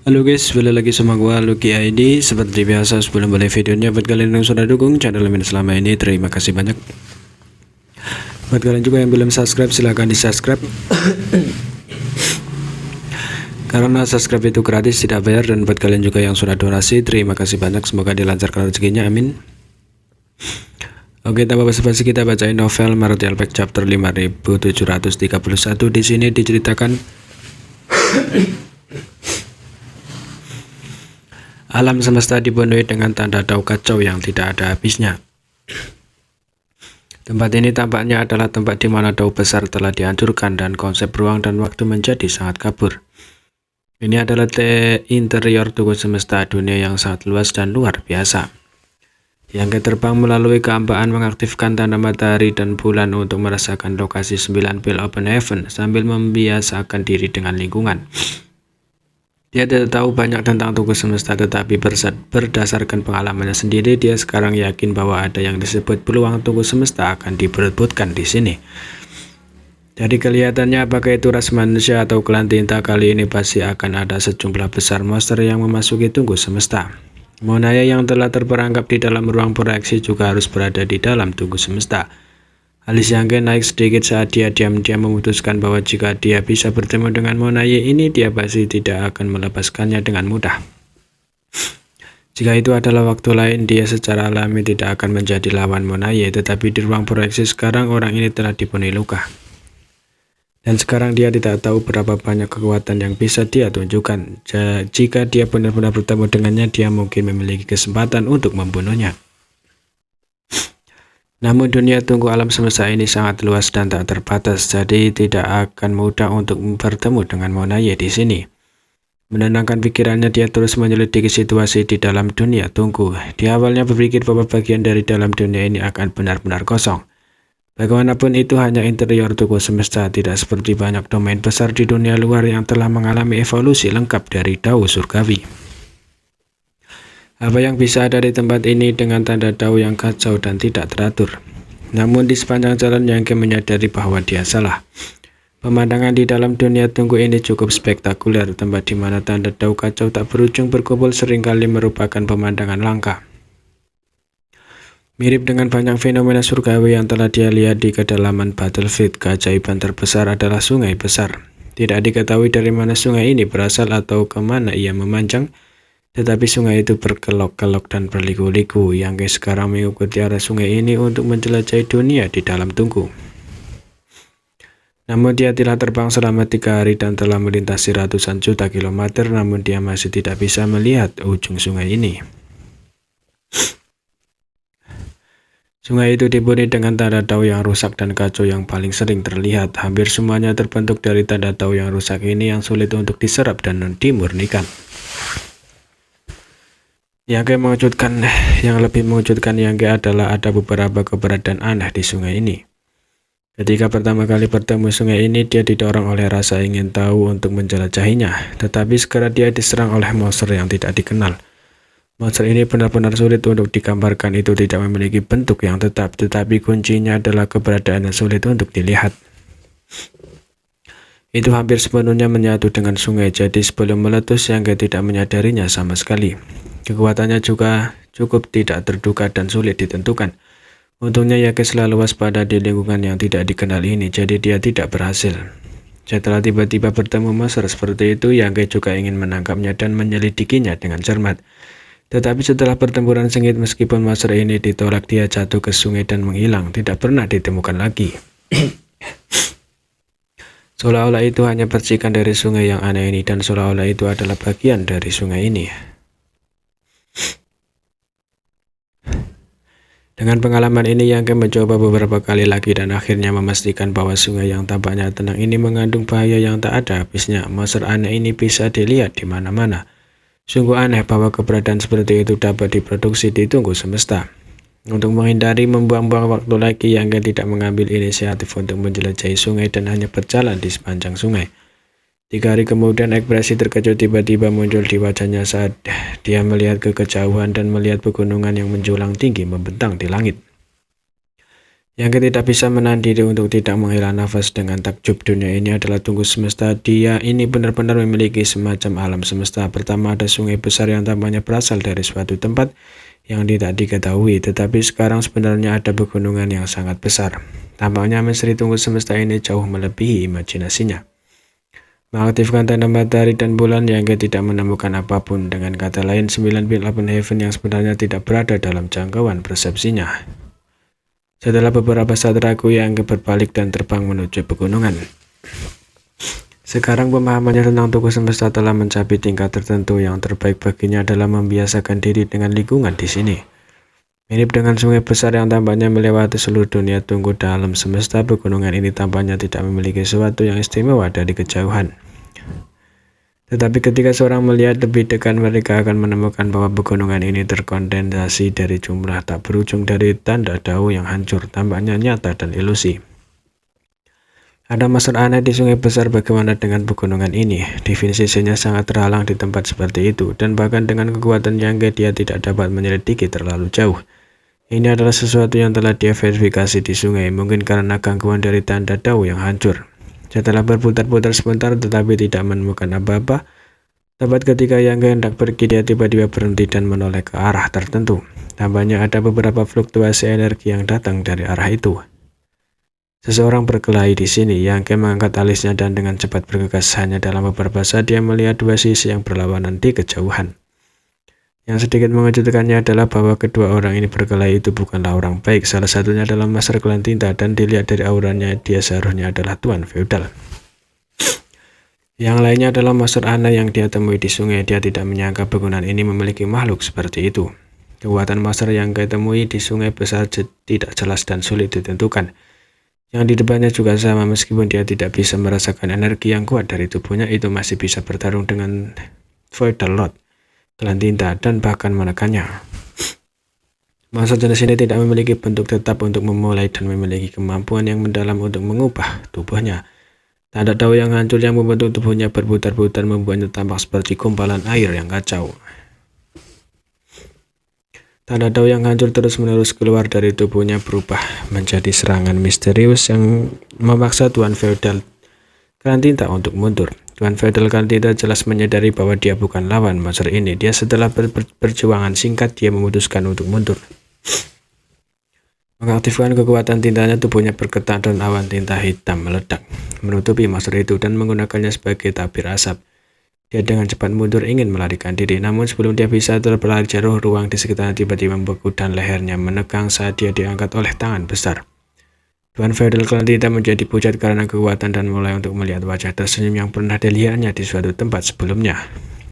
Halo guys, balik lagi sama gua Lucky ID. Seperti biasa, sebelum mulai videonya, buat kalian yang sudah dukung channel ini selama ini, terima kasih banyak. Buat kalian juga yang belum subscribe, silahkan di subscribe. Karena subscribe itu gratis, tidak bayar. Dan buat kalian juga yang sudah donasi, terima kasih banyak. Semoga dilancarkan rezekinya, amin. Oke, tanpa basa-basi kita bacain novel Martial Pack chapter 5731. Di sini diceritakan alam semesta dipenuhi dengan tanda tau kacau yang tidak ada habisnya. Tempat ini tampaknya adalah tempat di mana tau besar telah dihancurkan dan konsep ruang dan waktu menjadi sangat kabur. Ini adalah interior tugu semesta dunia yang sangat luas dan luar biasa. Yang terbang melalui kehampaan mengaktifkan tanda matahari dan bulan untuk merasakan lokasi 9 pil open heaven sambil membiasakan diri dengan lingkungan. Dia tidak tahu banyak tentang tugu semesta, tetapi berdasarkan pengalamannya sendiri, dia sekarang yakin bahwa ada yang disebut peluang tugu semesta akan diperebutkan di sini. Dari kelihatannya, apakah itu ras manusia atau klan tinta, kali ini pasti akan ada sejumlah besar monster yang memasuki tugu semesta. Monaya yang telah terperangkap di dalam ruang proyeksi juga harus berada di dalam tugu semesta. Alis Yangke naik sedikit saat dia diam-diam memutuskan bahwa jika dia bisa bertemu dengan Monaye ini, dia pasti tidak akan melepaskannya dengan mudah. Jika itu adalah waktu lain, dia secara alami tidak akan menjadi lawan Monaye, tetapi di ruang proyeksi sekarang orang ini telah dipenuhi luka. Dan sekarang dia tidak tahu berapa banyak kekuatan yang bisa dia tunjukkan. Jika dia benar-benar bertemu dengannya, dia mungkin memiliki kesempatan untuk membunuhnya. Namun dunia tunggu alam semesta ini sangat luas dan tak terbatas, jadi tidak akan mudah untuk bertemu dengan Monaye di sini. Menenangkan pikirannya, dia terus menyelidiki situasi di dalam dunia tunggu. Dia awalnya berpikir bahwa bagian dari dalam dunia ini akan benar-benar kosong. Bagaimanapun itu hanya interior tunggu semesta, tidak seperti banyak domain besar di dunia luar yang telah mengalami evolusi lengkap dari Dao surgawi. Apa yang bisa ada di tempat ini dengan tanda Dao yang kacau dan tidak teratur. Namun di sepanjang jalan Yangke menyadari bahwa dia salah. Pemandangan di dalam dunia tunggu ini cukup spektakuler. Tempat di mana tanda Dao kacau tak berujung berkumpul seringkali merupakan pemandangan langka. Mirip dengan banyak fenomena surgawi yang telah dia lihat di kedalaman Battlefield, keajaiban terbesar adalah sungai besar. Tidak diketahui dari mana sungai ini berasal atau kemana ia memanjang. Tetapi sungai itu berkelok-kelok dan berliku-liku. Yangke sekarang mengikuti arah sungai ini untuk menjelajahi dunia di dalam tunggu. Namun dia telah terbang selama 3 hari dan telah melintasi ratusan juta kilometer, namun dia masih tidak bisa melihat ujung sungai ini. Sungai itu dipenuhi dengan tanda Dao yang rusak dan kacau yang paling sering terlihat. Hampir semuanya terbentuk dari tanda Dao yang rusak ini yang sulit untuk diserap dan dimurnikan. Yang lebih mengejutkan Yangke adalah ada beberapa keberadaan aneh di sungai ini. Ketika pertama kali bertemu sungai ini, dia didorong oleh rasa ingin tahu untuk menjelajahinya. Tetapi segera dia diserang oleh monster yang tidak dikenal. Monster ini benar-benar sulit untuk digambarkan. Itu tidak memiliki bentuk yang tetap, tetapi kuncinya adalah keberadaan yang sulit untuk dilihat. Itu hampir sepenuhnya menyatu dengan sungai, jadi sebelum meletus Yangke tidak menyadarinya sama sekali. Kekuatannya juga cukup tidak terduga dan sulit ditentukan. Untungnya Yangke selalu waspada di lingkungan yang tidak dikenal ini, jadi dia tidak berhasil. Setelah tiba-tiba bertemu monster seperti itu, Yangke juga ingin menangkapnya dan menyelidikinya dengan cermat. Tetapi setelah pertempuran sengit, meskipun monster ini ditolak, dia jatuh ke sungai dan menghilang, tidak pernah ditemukan lagi. Seolah-olah itu hanya percikan dari sungai yang aneh ini, dan seolah-olah itu adalah bagian dari sungai ini. Dengan pengalaman ini, Yangke mencoba beberapa kali lagi dan akhirnya memastikan bahwa sungai yang tampaknya tenang ini mengandung bahaya yang tak ada habisnya. Monster aneh ini bisa dilihat di mana-mana. Sungguh aneh bahwa keberadaan seperti itu dapat diproduksi di tunggu semesta. Untuk menghindari membuang-buang waktu lagi, Yangke tidak mengambil inisiatif untuk menjelajahi sungai dan hanya berjalan di sepanjang sungai. 3 hari kemudian, ekspresi terkejut tiba-tiba muncul di wajahnya saat dia melihat ke kejauhan dan melihat pegunungan yang menjulang tinggi membentang di langit. Yang tidak bisa menahan diri untuk tidak menghela nafas dengan takjub. Dunia ini adalah tunggu semesta. Dia ini benar-benar memiliki semacam alam semesta. Pertama ada sungai besar yang tampaknya berasal dari suatu tempat yang tidak diketahui. Tetapi sekarang sebenarnya ada pegunungan yang sangat besar. Tampaknya misteri tunggu semesta ini jauh melebihi imajinasinya. Mengaktifkan tanda matahari dan bulan, yang tidak menemukan apapun. Dengan kata lain, 9.8 heaven yang sebenarnya tidak berada dalam jangkauan persepsinya. Setelah beberapa saat ragu, yang berbalik dan terbang menuju pegunungan. Sekarang pemahamannya tentang tunggu semesta telah mencapai tingkat tertentu. Yang terbaik baginya adalah membiasakan diri dengan lingkungan di sini. Mirip dengan sungai besar yang tampaknya melewati seluruh dunia tunggu dalam semesta, pegunungan ini tampaknya tidak memiliki sesuatu yang istimewa dari kejauhan. Tetapi ketika seorang melihat lebih dekat, mereka akan menemukan bahwa pegunungan ini terkondensasi dari jumlah tak berujung dari tanda dao yang hancur, tampaknya nyata dan ilusi. Ada masalah aneh di sungai besar. Bagaimana dengan pegunungan ini? Definisinya sangat terhalang di tempat seperti itu, dan bahkan dengan kekuatan yang dia tidak dapat menyelidiki terlalu jauh. Ini adalah sesuatu yang telah dia verifikasi di sungai, mungkin karena gangguan dari tanda dao yang hancur. Setelah berputar-putar sebentar tetapi tidak menemukan apa-apa, tepat ketika Yang hendak pergi, dia tiba-tiba berhenti dan menoleh ke arah tertentu. Tampaknya ada beberapa fluktuasi energi yang datang dari arah itu. Seseorang berkelahi di sini. Yang mengangkat alisnya dan dengan cepat bergegas. Hanya dalam beberapa saat dia melihat dua sisi yang berlawanan di kejauhan. Yang sedikit mengejutkannya adalah bahwa kedua orang ini berkelahi itu bukanlah orang baik. Salah satunya adalah Master Klan Tinta, dan dilihat dari auranya dia seharusnya adalah Tuan Feodal. Yang lainnya adalah Master Ana yang dia temui di sungai. Dia tidak menyangka pegunungan ini memiliki makhluk seperti itu. Kekuatan Master yang dia temui di sungai besar tidak jelas dan sulit ditentukan. Yang di depannya juga sama, meskipun dia tidak bisa merasakan energi yang kuat dari tubuhnya, itu masih bisa bertarung dengan Feodal Lord Klan Tinta dan bahkan menekannya. Monster jenis ini tidak memiliki bentuk tetap untuk memulai dan memiliki kemampuan yang mendalam untuk mengubah tubuhnya. Tanda dao yang hancur yang membentuk tubuhnya berputar-putar membuatnya tampak seperti gumpalan air yang kacau. Tanda dao yang hancur terus-menerus keluar dari tubuhnya berubah menjadi serangan misterius yang memaksa Tuan Feodal Klan Tinta untuk mundur. Tuan Feodal Klan Tinta jelas menyadari bahwa dia bukan lawan monster ini. Dia setelah perjuangan singkat, dia memutuskan untuk mundur. Mengaktifkan kekuatan tintanya, tubuhnya bergetar dan awan tinta hitam meledak, menutupi monster itu dan menggunakannya sebagai tabir asap. Dia dengan cepat mundur ingin melarikan diri, namun sebelum dia bisa terbelah jauh, ruang di sekitarnya tiba-tiba membeku dan lehernya menegang saat dia diangkat oleh tangan besar. Tuan Feodal Klan Tinta menjadi pucat karena kekuatan dan mulai untuk melihat wajah tersenyum yang pernah dilihatnya di suatu tempat sebelumnya.